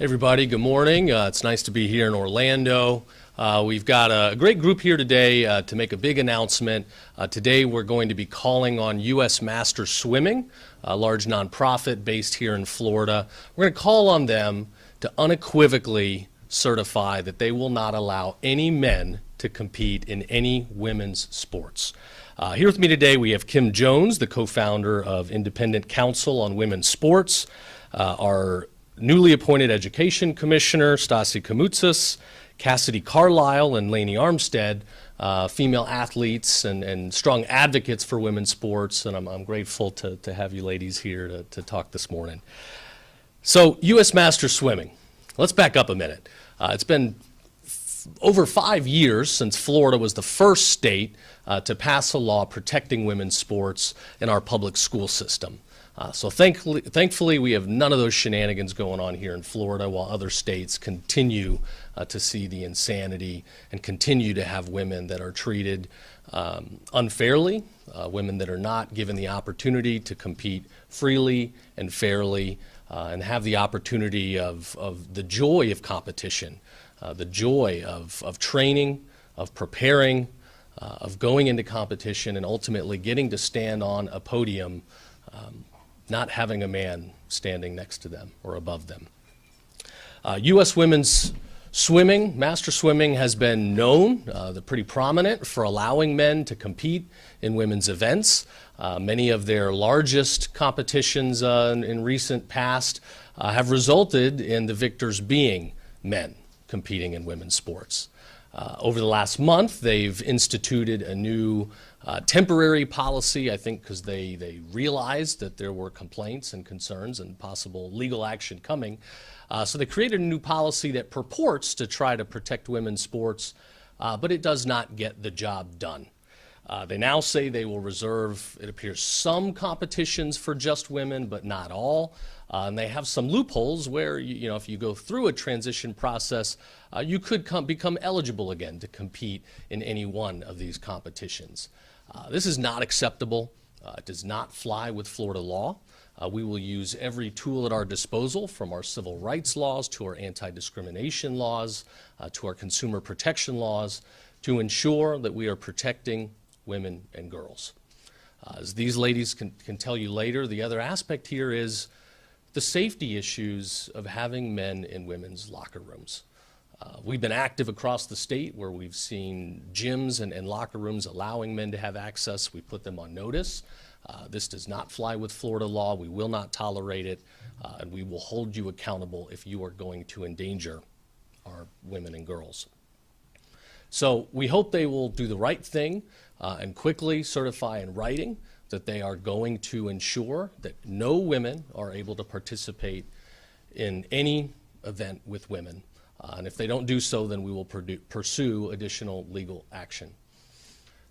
Everybody, good morning. It's nice to be here in Orlando. We've got a great group here today to make a big announcement. Today we're going to be calling on U.S. Masters Swimming, a large nonprofit based here in Florida. We're going to call on them to unequivocally certify that they will not allow any men to compete in any women's sports. Here with me today we have Kim Jones, the co-founder of Independent Council on Women's Sports, our newly appointed Education Commissioner, Kamoutsas, Cassidy Carlisle, and Lainey Armstead, female athletes and strong advocates for women's sports, and I'm grateful to have you ladies here to talk this morning. So, U.S. Masters Swimming. Let's back up a minute. It's been over 5 years since Florida was the first state to pass a law protecting women's sports in our public school system. So thankfully, we have none of those shenanigans going on here in Florida, while other states continue to see the insanity and continue to have women that are treated unfairly, women that are not given the opportunity to compete freely and fairly, and have the opportunity of the joy of competition, the joy of training, of preparing, of going into competition, and ultimately getting to stand on a podium, not having a man standing next to them or above them. U.S. women's swimming, master swimming, has been known, they're pretty prominent for allowing men to compete in women's events. Many of their largest competitions in recent past have resulted in the victors being men competing in women's sports. Over the last month, they've instituted a new temporary policy, I think because they realized that there were complaints and concerns and possible legal action coming. So they created a new policy that purports to try to protect women's sports, but it does not get the job done. They now say they will reserve, it appears, some competitions for just women, but not all. And they have some loopholes where, if you go through a transition process, you could become eligible again to compete in any one of these competitions. This is not acceptable. It does not fly with Florida law. We will use every tool at our disposal, from our civil rights laws to our anti-discrimination laws to our consumer protection laws, to ensure that we are protecting women and girls. As these ladies can tell you later, the other aspect here is the safety issues of having men in women's locker rooms. We've been active across the state where we've seen gyms and locker rooms allowing men to have access. We put them on notice. This does not fly with Florida law. We will not tolerate it, and we will hold you accountable if you are going to endanger our women and girls. So we hope they will do the right thing and quickly certify in writing that they are going to ensure that no women are able to participate in any event with women. And if they don't do so, then we will pursue additional legal action.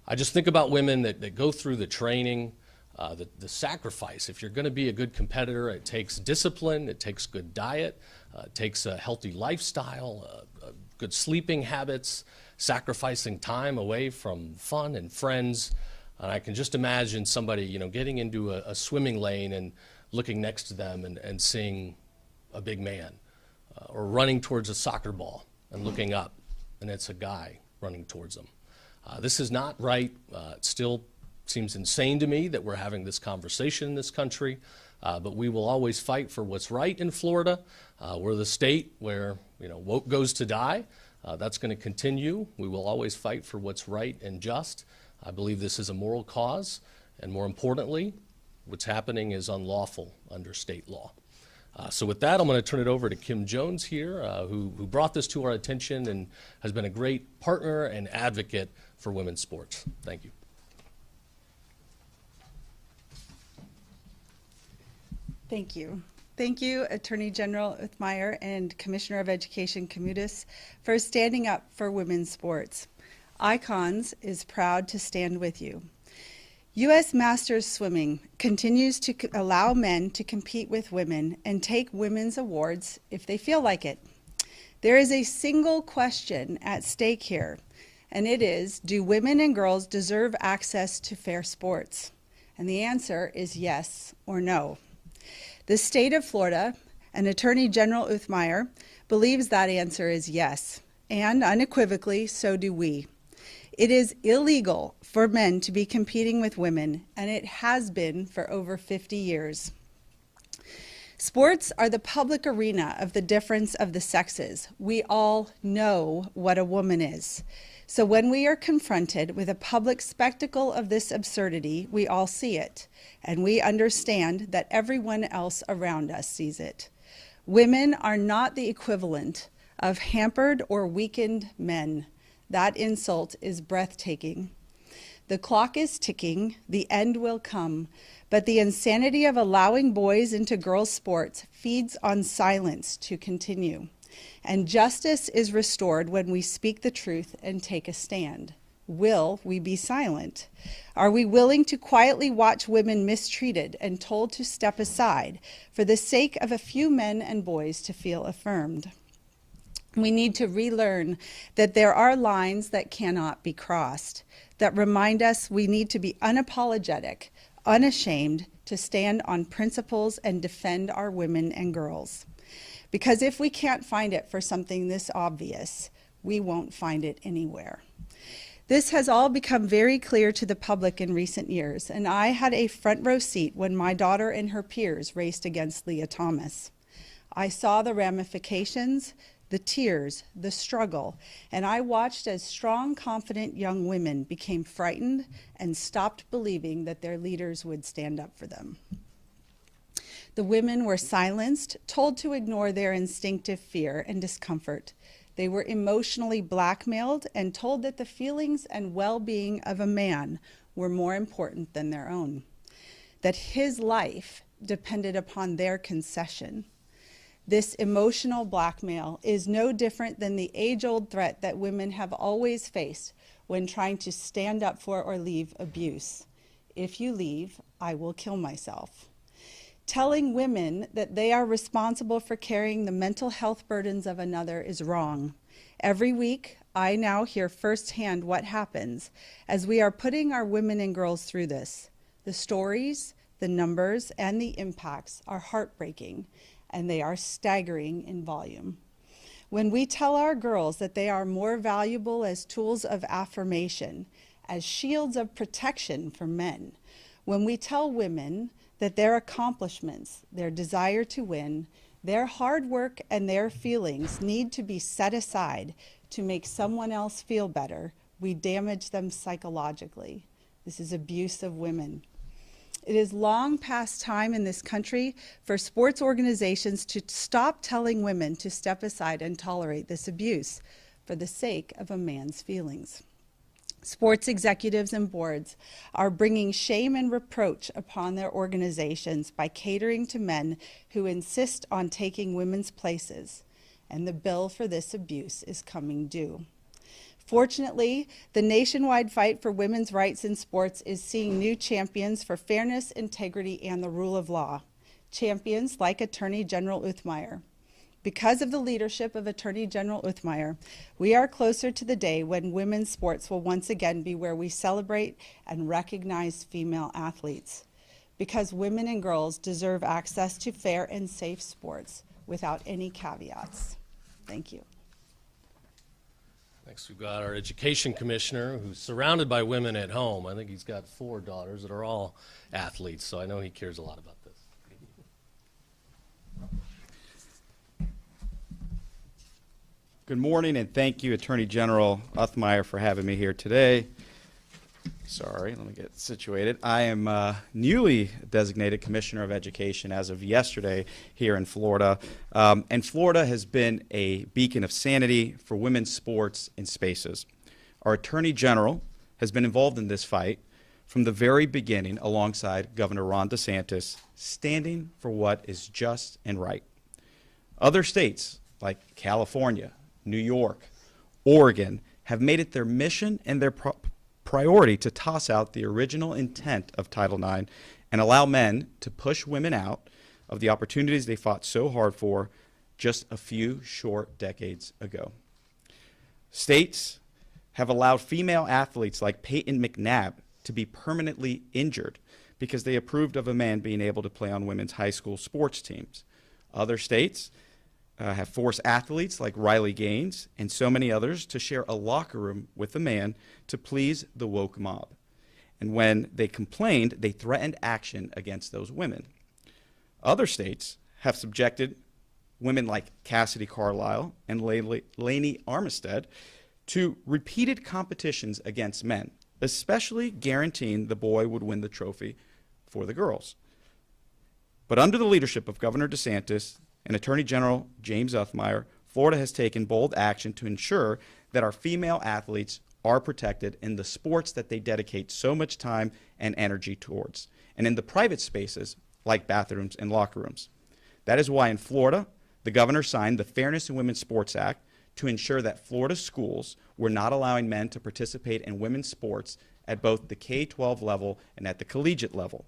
I just think about women that go through the training, the sacrifice. If you're going to be a good competitor, it takes discipline, it takes good diet, it takes a healthy lifestyle, good sleeping habits, sacrificing time away from fun and friends. And I can just imagine somebody, getting into a swimming lane and looking next to them and seeing a big man, or running towards a soccer ball and looking up, and it's a guy running towards them. This is not right. It still seems insane to me that we're having this conversation in this country, but we will always fight for what's right in Florida. We're the state where, woke goes to die. That's going to continue. We will always fight for what's right and just. I believe this is a moral cause, and more importantly, what's happening is unlawful under state law. So with that, I'm going to turn it over to Kim Jones here, who brought this to our attention and has been a great partner and advocate for women's sports. Thank you. Thank you. Thank you, Attorney General Uthmeier and Commissioner of Education Kamoutsas, for standing up for women's sports. Icons is proud to stand with you. U.S. Masters Swimming continues to allow men to compete with women and take women's awards if they feel like it. There is a single question at stake here, and it is, do women and girls deserve access to fair sports? And the answer is yes or no. The state of Florida And Attorney General Uthmeier believes that answer is yes, and unequivocally, so do we. It is illegal for men to be competing with women, and it has been for over 50 years. Sports are the public arena of the difference of the sexes. We all know what a woman is. So when we are confronted with a public spectacle of this absurdity, we all see it, and we understand that everyone else around us sees it. Women are not the equivalent of hampered or weakened men. That insult is breathtaking. The clock is ticking, the end will come, but the insanity of allowing boys into girls' sports feeds on silence to continue. And justice is restored when we speak the truth and take a stand. Will we be silent? Are we willing to quietly watch women mistreated and told to step aside for the sake of a few men and boys to feel affirmed? We need to relearn that there are lines that cannot be crossed, that remind us we need to be unapologetic, unashamed, to stand on principles and defend our women and girls. Because if we can't find it for something this obvious, we won't find it anywhere. This has all become very clear to the public in recent years, and I had a front row seat when my daughter and her peers raced against Leah Thomas. I saw the ramifications, the tears, the struggle, and I watched as strong, confident young women became frightened and stopped believing that their leaders would stand up for them. The women were silenced, told to ignore their instinctive fear and discomfort. They were emotionally blackmailed and told that the feelings and well-being of a man were more important than their own, that his life depended upon their concession. This emotional blackmail is no different than the age-old threat that women have always faced when trying to stand up for or leave abuse. If you leave, I will kill myself. Telling women that they are responsible for carrying the mental health burdens of another is wrong. Every week, I now hear firsthand what happens as we are putting our women and girls through this. The stories, the numbers, and the impacts are heartbreaking, and they are staggering in volume. When we tell our girls that they are more valuable as tools of affirmation, as shields of protection for men, when we tell women that their accomplishments, their desire to win, their hard work, and their feelings need to be set aside to make someone else feel better, we damage them psychologically. This is abuse of women. It is long past time in this country for sports organizations to stop telling women to step aside and tolerate this abuse for the sake of a man's feelings. Sports executives and boards are bringing shame and reproach upon their organizations by catering to men who insist on taking women's places, and the bill for this abuse is coming due. Fortunately, the nationwide fight for women's rights in sports is seeing new champions for fairness, integrity, and the rule of law. Champions like Attorney General Uthmeier. Because of the leadership of Attorney General Uthmeier, we are closer to the day when women's sports will once again be where we celebrate and recognize female athletes. Because women and girls deserve access to fair and safe sports without any caveats. Thank you. Next, we've got our Education Commissioner, who's surrounded by women at home. I think he's got 4 daughters that are all athletes, so I know he cares a lot about this. Good morning, and thank you, Attorney General Uthmeier, for having me here today. Sorry, let me get situated. I am newly designated Commissioner of Education as of yesterday here in Florida. And Florida has been a beacon of sanity for women's sports and spaces. Our Attorney General has been involved in this fight from the very beginning alongside Governor Ron DeSantis, standing for what is just and right. Other states like California, New York, Oregon have made it their mission and their priority to toss out the original intent of Title IX and allow men to push women out of the opportunities they fought so hard for just a few short decades ago. States have allowed female athletes like Peyton McNabb to be permanently injured because they approved of a man being able to play on women's high school sports teams. Other states have forced athletes like Riley Gaines and so many others to share a locker room with a man to please the woke mob. And when they complained, they threatened action against those women. Other states have subjected women like Cassidy Carlisle and Lainey Armistead to repeated competitions against men, especially guaranteeing the boy would win the trophy for the girls. But under the leadership of Governor DeSantis and Attorney General James Uthmeier, Florida has taken bold action to ensure that our female athletes are protected in the sports that they dedicate so much time and energy towards, and in the private spaces like bathrooms and locker rooms. That is why in Florida, the governor signed the Fairness in Women's Sports Act to ensure that Florida schools were not allowing men to participate in women's sports at both the K-12 level and at the collegiate level.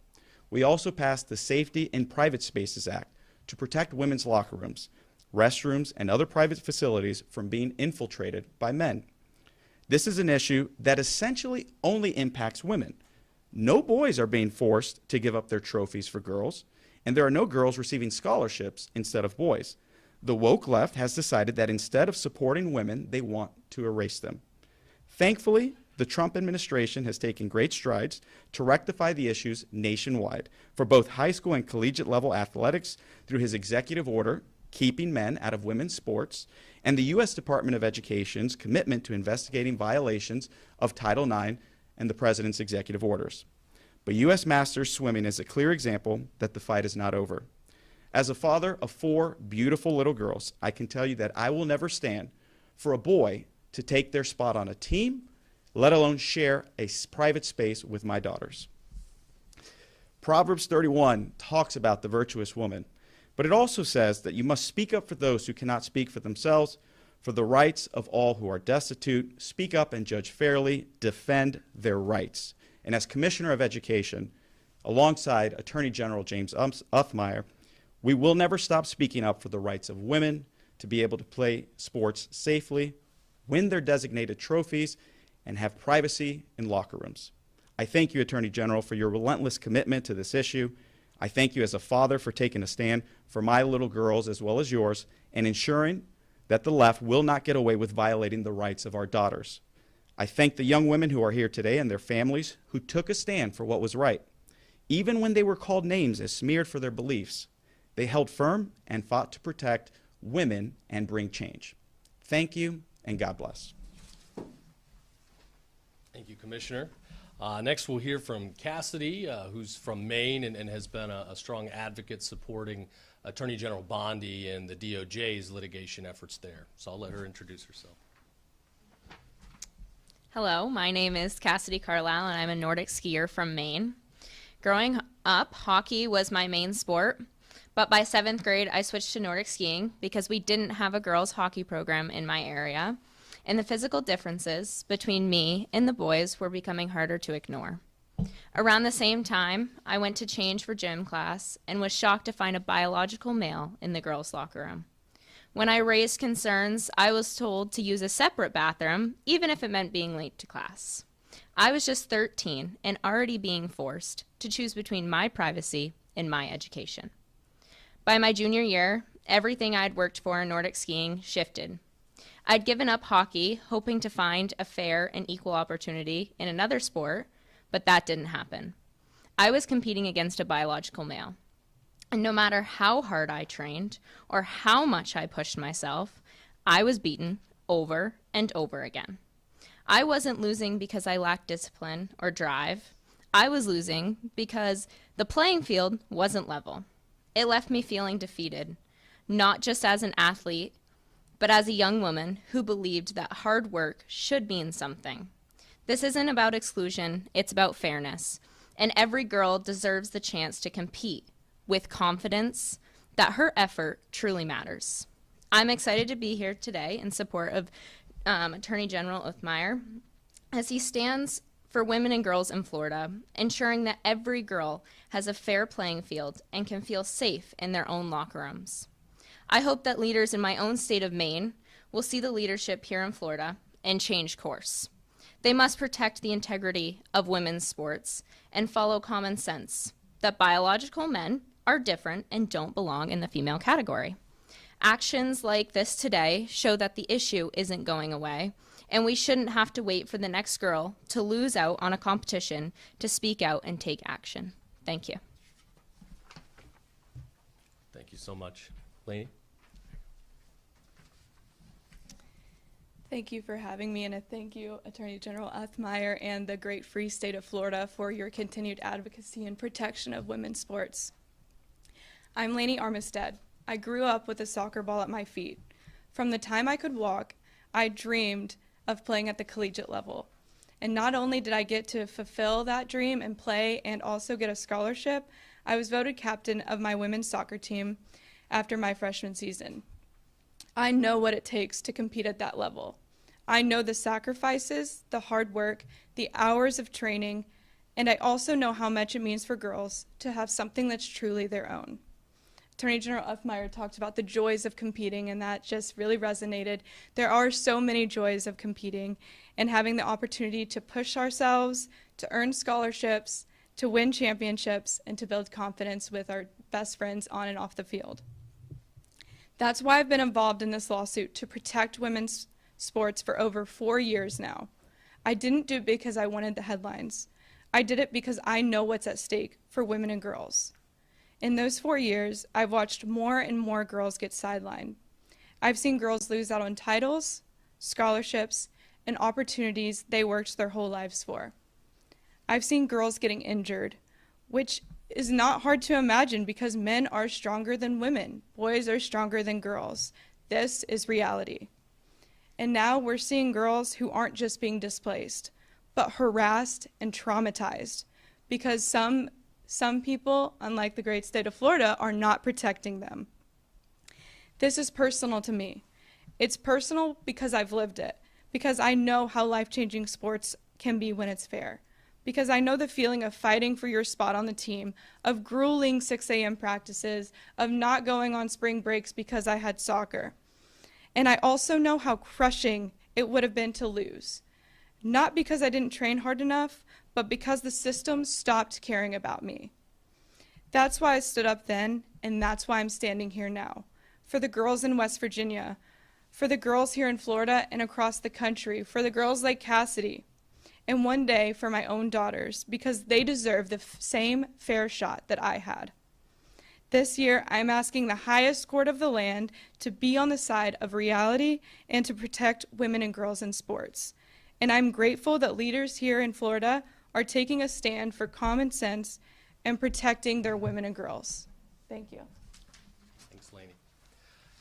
We also passed the Safety in Private Spaces Act to protect women's locker rooms, restrooms, and other private facilities from being infiltrated by men. This is an issue that essentially only impacts women. No boys are being forced to give up their trophies for girls, and there are no girls receiving scholarships instead of boys. The woke left has decided that instead of supporting women, they want to erase them. Thankfully, the Trump administration has taken great strides to rectify the issues nationwide for both high school and collegiate level athletics through his executive order, keeping men out of women's sports, and the U.S. Department of Education's commitment to investigating violations of Title IX and the President's executive orders. But U.S. Masters Swimming is a clear example that the fight is not over. As a father of 4 beautiful little girls, I can tell you that I will never stand for a boy to take their spot on a team, let alone share a private space with my daughters. Proverbs 31 talks about the virtuous woman, but it also says that you must speak up for those who cannot speak for themselves, for the rights of all who are destitute, speak up and judge fairly, defend their rights. And as Commissioner of Education, alongside Attorney General James Uthmeier, we will never stop speaking up for the rights of women to be able to play sports safely, win their designated trophies, and have privacy in locker rooms. I thank you, Attorney General, for your relentless commitment to this issue. I thank you as a father for taking a stand for my little girls as well as yours and ensuring that the left will not get away with violating the rights of our daughters. I thank the young women who are here today and their families who took a stand for what was right. Even when they were called names as smeared for their beliefs, they held firm and fought to protect women and bring change. Thank you, and God bless. Thank you, Commissioner. Next, we'll hear from Cassidy, who's from Maine and has been a strong advocate supporting Attorney General Bondi and the DOJ's litigation efforts there. So I'll let her introduce herself. Hello, my name is Cassidy Carlisle, and I'm a Nordic skier from Maine. Growing up, hockey was my main sport, but by 7th grade, I switched to Nordic skiing because we didn't have a girls' hockey program in my area, and the physical differences between me and the boys were becoming harder to ignore. Around the same time, I went to change for gym class and was shocked to find a biological male in the girls' locker room. When I raised concerns, I was told to use a separate bathroom, even if it meant being late to class. I was just 13 and already being forced to choose between my privacy and my education. By my junior year, everything I'd worked for in Nordic skiing shifted. I'd given up hockey, hoping to find a fair and equal opportunity in another sport, but that didn't happen. I was competing against a biological male. And no matter how hard I trained or how much I pushed myself, I was beaten over and over again. I wasn't losing because I lacked discipline or drive. I was losing because the playing field wasn't level. It left me feeling defeated, not just as an athlete, but as a young woman who believed that hard work should mean something. This isn't about exclusion, it's about fairness, and every girl deserves the chance to compete with confidence that her effort truly matters. I'm excited to be here today in support of Attorney General Uthmeier as he stands for women and girls in Florida, ensuring that every girl has a fair playing field and can feel safe in their own locker rooms. I hope that leaders in my own state of Maine will see the leadership here in Florida and change course. They must protect the integrity of women's sports and follow common sense that biological men are different and don't belong in the female category. Actions like this today show that the issue isn't going away, and we shouldn't have to wait for the next girl to lose out on a competition to speak out and take action. Thank you. Thank you so much. Lainey? Thank you for having me, and I thank you, Attorney General Uthmeier and the great free state of Florida, for your continued advocacy and protection of women's sports. I'm Lainey Armistead. I grew up with a soccer ball at my feet. From the time I could walk, I dreamed of playing at the collegiate level. And not only did I get to fulfill that dream and play and also get a scholarship, I was voted captain of my women's soccer team after my freshman season. I know what it takes to compete at that level. I know the sacrifices, the hard work, the hours of training, and I also know how much it means for girls to have something that's truly their own. Attorney General Uthmeier talked about the joys of competing, and that just really resonated. There are so many joys of competing and having the opportunity to push ourselves, to earn scholarships, to win championships, and to build confidence with our best friends on and off the field. That's why I've been involved in this lawsuit to protect women's sports for over 4 years now. I didn't do it because I wanted the headlines. I did it because I know what's at stake for women and girls. In those 4 years, I've watched more and more girls get sidelined. I've seen girls lose out on titles, scholarships, and opportunities they worked their whole lives for. I've seen girls getting injured, which is not hard to imagine because men are stronger than women. Boys are stronger than girls. This is reality. And now we're seeing girls who aren't just being displaced, but harassed and traumatized because some people, unlike the great state of Florida, are not protecting them. This is personal to me. It's personal because I've lived it, because I know how life-changing sports can be when it's fair, because I know the feeling of fighting for your spot on the team, of grueling 6 a.m. practices, of not going on spring breaks because I had soccer. And I also know how crushing it would have been to lose. Not because I didn't train hard enough, but because the system stopped caring about me. That's why I stood up then, and that's why I'm standing here now. For the girls in West Virginia, for the girls here in Florida and across the country, for the girls like Cassidy, and one day for my own daughters, because they deserve the same fair shot that I had. This year, I'm asking the highest court of the land to be on the side of reality and to protect women and girls in sports. And I'm grateful that leaders here in Florida are taking a stand for common sense and protecting their women and girls. Thank you. Thanks, Lainey.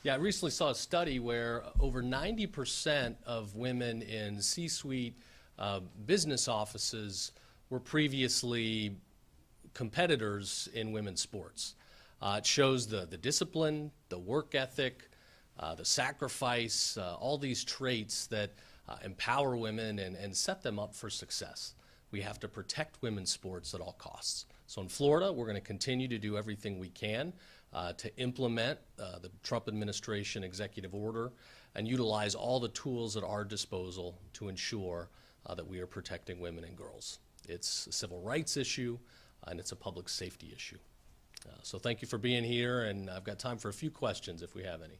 Yeah, I recently saw a study where over 90% of women in C-suite business offices were previously competitors in women's sports. It shows the discipline, the work ethic, the sacrifice, all these traits that empower women and set them up for success. We have to protect women's sports at all costs. So in Florida, we're going to continue to do everything we can to implement the Trump administration executive order and utilize all the tools at our disposal to ensure that we are protecting women and girls. It's a civil rights issue and it's a public safety issue. So thank you for being here, and I've got time for a few questions if we have any.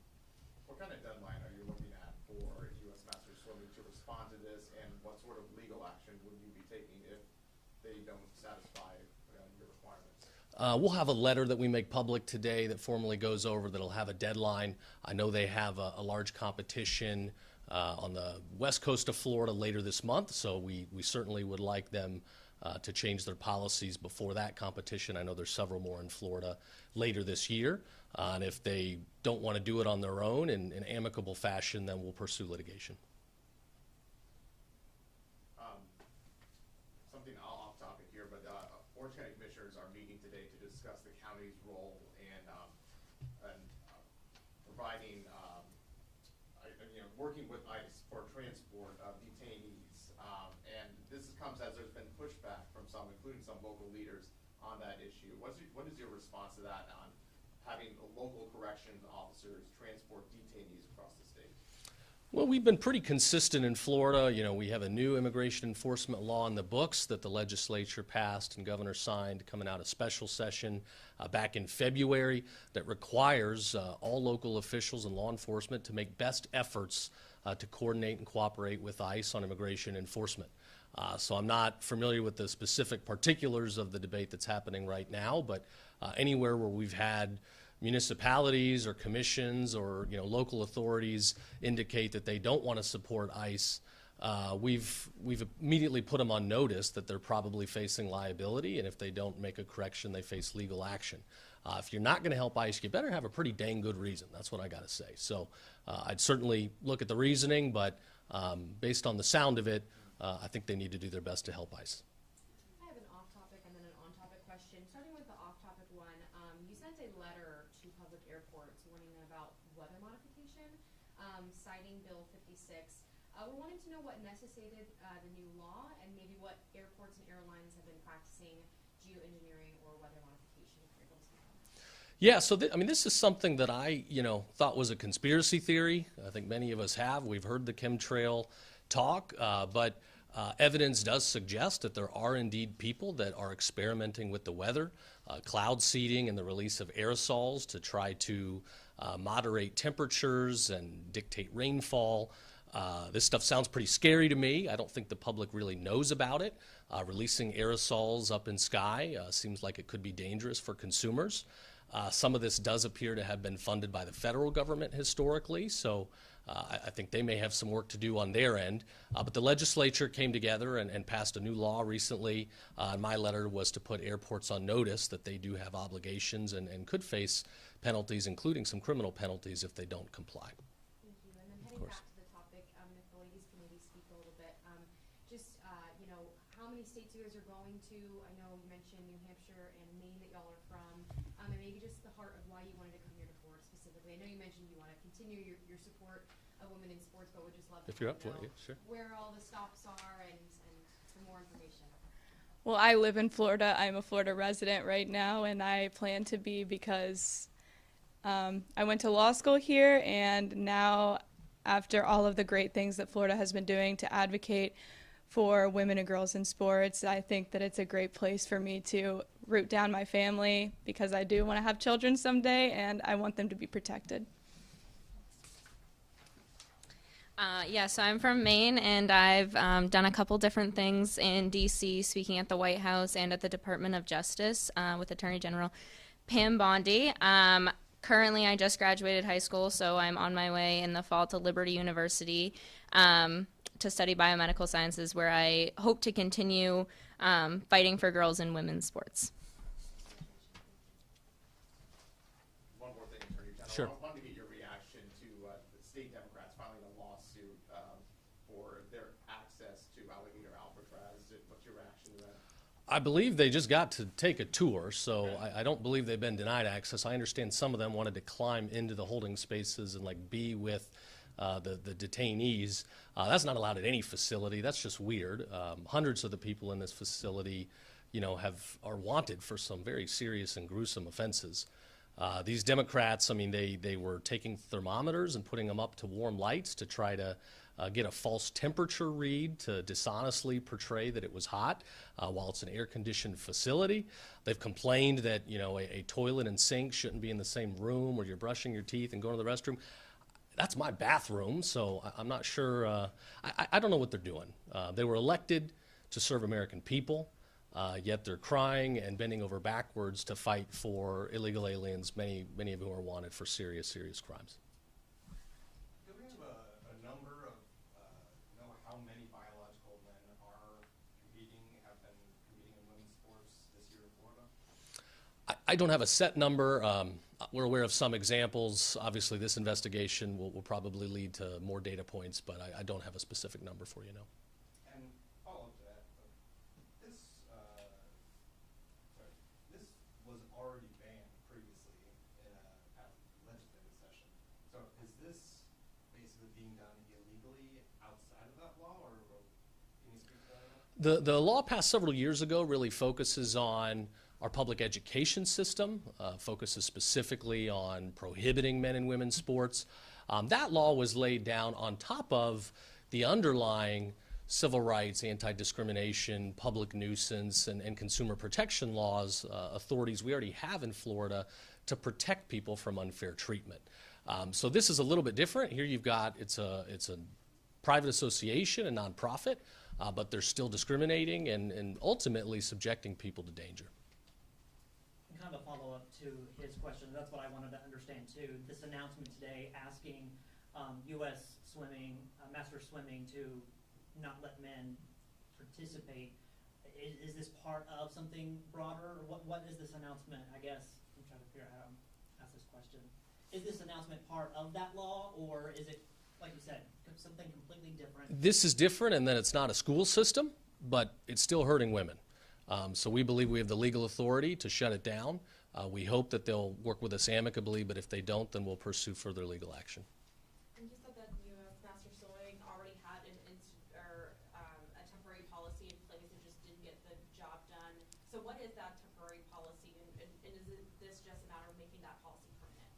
What kind of deadline are you looking at for U.S. Masters Swimming to respond to this, and what sort of legal action would you be taking if they don't satisfy your requirements? We'll have a letter that we make public today that formally goes over that'll have a deadline. I know they have a large competition on the west coast of Florida later this month, so we certainly would like them to change their policies before that competition. I know there's several more in Florida later this year. And if they don't want to do it on their own in an amicable fashion, then we'll pursue litigation. Something off topic here, but Orange County Commissioners are meeting today to discuss the county's role in providing, working with ICE for transport of detainees. And this comes as there's been pushback from some, including some local leaders, on that issue. What is your response to that on having local corrections officers transport detainees across the state? Well, we've been pretty consistent in Florida. You know, we have a new immigration enforcement law in the books that the legislature passed and governor signed coming out of special session back in February that requires all local officials and law enforcement to make best efforts to coordinate and cooperate with ICE on immigration enforcement. So I'm not familiar with the specific particulars of the debate that's happening right now, but anywhere where we've had municipalities or commissions or local authorities indicate that they don't want to support ICE, we've immediately put them on notice that they're probably facing liability, and if they don't make a correction, they face legal action. If you're not going to help ICE, you better have a pretty dang good reason. That's what I got to say. So I'd certainly look at the reasoning, but based on the sound of it, I think they need to do their best to help ICE. I have an off-topic and then an on-topic question. Starting with the off-topic one, you sent a letter to public airports warning them about weather modification, citing Bill 56. We're wanting to know what necessitated the new law and maybe what airports and airlines have been practicing geoengineering or weather modification. If you're able to speak on that. Yeah, so I mean, this is something that I, thought was a conspiracy theory. I think many of us have. We've heard the chemtrail talk, but evidence does suggest that there are indeed people that are experimenting with the weather, cloud seeding and the release of aerosols to try to moderate temperatures and dictate rainfall. This stuff sounds pretty scary to me. I don't think the public really knows about it. Releasing aerosols up in sky seems like it could be dangerous for consumers. Some of this does appear to have been funded by the federal government historically, so I think they may have some work to do on their end. But the legislature came together and passed a new law recently. My letter was to put airports on notice that they do have obligations and could face penalties, including some criminal penalties, if they don't comply. Thank you. And then heading back to the topic, if the ladies can maybe speak a little bit, how many states you guys are going to? I know you mentioned New Hampshire and Maine that y'all are from, and maybe just the heart of why you wanted to come here to Florida specifically. I know you mentioned you want to continue your support of women in sports, but would just love to If you're up for know it, yeah, sure. where all the stops are and some more information. Well, I live in Florida. I'm a Florida resident right now, and I plan to be because I went to law school here, and now after all of the great things that Florida has been doing to advocate for women and girls in sports, I think that it's a great place for me to root down my family because I do want to have children someday, and I want them to be protected. So I'm from Maine, and I've done a couple different things in D.C., speaking at the White House and at the Department of Justice with Attorney General Pam Bondi. Currently, I just graduated high school, so I'm on my way in the fall to Liberty University to study biomedical sciences, where I hope to continue fighting for girls in women's sports. One more thing, Attorney General. Sure. I wanted to get your reaction to the state Democrats filing a lawsuit for their access to alligator Alcatraz. What's your reaction to that? I believe they just got to take a tour, so I don't believe they've been denied access. I understand some of them wanted to climb into the holding spaces and be with the detainees. That's not allowed at any facility. That's just weird. Hundreds of the people in this facility, are wanted for some very serious and gruesome offenses. These Democrats, they were taking thermometers and putting them up to warm lights to try to get a false temperature read to dishonestly portray that it was hot while it's an air-conditioned facility. They've complained that, a toilet and sink shouldn't be in the same room where you're brushing your teeth and going to the restroom. That's my bathroom, so I'm not sure. I don't know what they're doing. They were elected to serve American people, yet they're crying and bending over backwards to fight for illegal aliens, many of whom are wanted for serious crimes. Do we have a number of, how many biological men have been competing in women's sports this year in Florida? I don't have a set number. We're aware of some examples. Obviously, this investigation will probably lead to more data points, but I don't have a specific number for you now. And follow up to that, this was already banned previously in a past legislative session. So is this basically being done illegally outside of that law, or can you speak to that? The law passed several years ago really focuses on our public education system, focuses specifically on prohibiting men and women's sports. That law was laid down on top of the underlying civil rights, anti-discrimination, public nuisance, and consumer protection laws, authorities we already have in Florida to protect people from unfair treatment. So this is a little bit different. Here you've got, it's a private association, a nonprofit, but they're still discriminating and ultimately subjecting people to danger. And kind of a follow-up to his question, that's what I wanted to understand too. This announcement today asking U.S. swimming, master swimming to not let men participate. Is this part of something broader? Or what is this announcement? I guess I'm trying to figure out how to ask this question. Is this announcement part of that law, or is it, like you said, something completely different? This is different in that it's not a school system, but it's still hurting women. So we believe we have the legal authority to shut it down. We hope that they'll work with us amicably, but if they don't, then we'll pursue further legal action. And you said that U.S. Master Swimming already had a temporary policy in place and just didn't get the job done. So what is that temporary policy, and is this just a matter of making that policy permanent?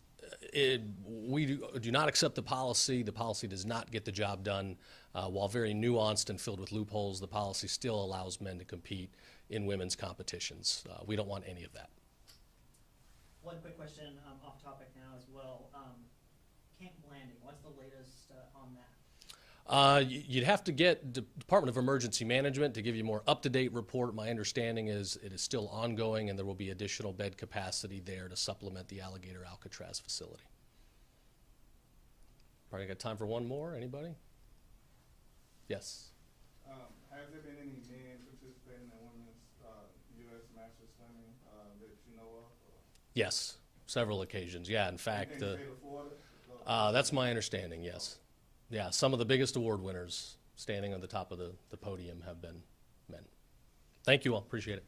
We do not accept the policy. The policy does not get the job done. While very nuanced and filled with loopholes, the policy still allows men to compete in women's competitions. We don't want any of that. One quick question, off topic now as well. Camp Landing, what's the latest on that? You'd have to get the Department of Emergency Management to give you a more up-to-date report. My understanding is it is still ongoing and there will be additional bed capacity there to supplement the Alligator Alcatraz facility. Probably got time for one more. Anybody? Yes. Has there been any men participating in women's U.S. Master Swimming that you know of? Or? Yes, several occasions. Yeah, in fact, In the state of Florida? that's my understanding, yes. Yeah, some of the biggest award winners standing on the top of the podium have been men. Thank you all. Appreciate it.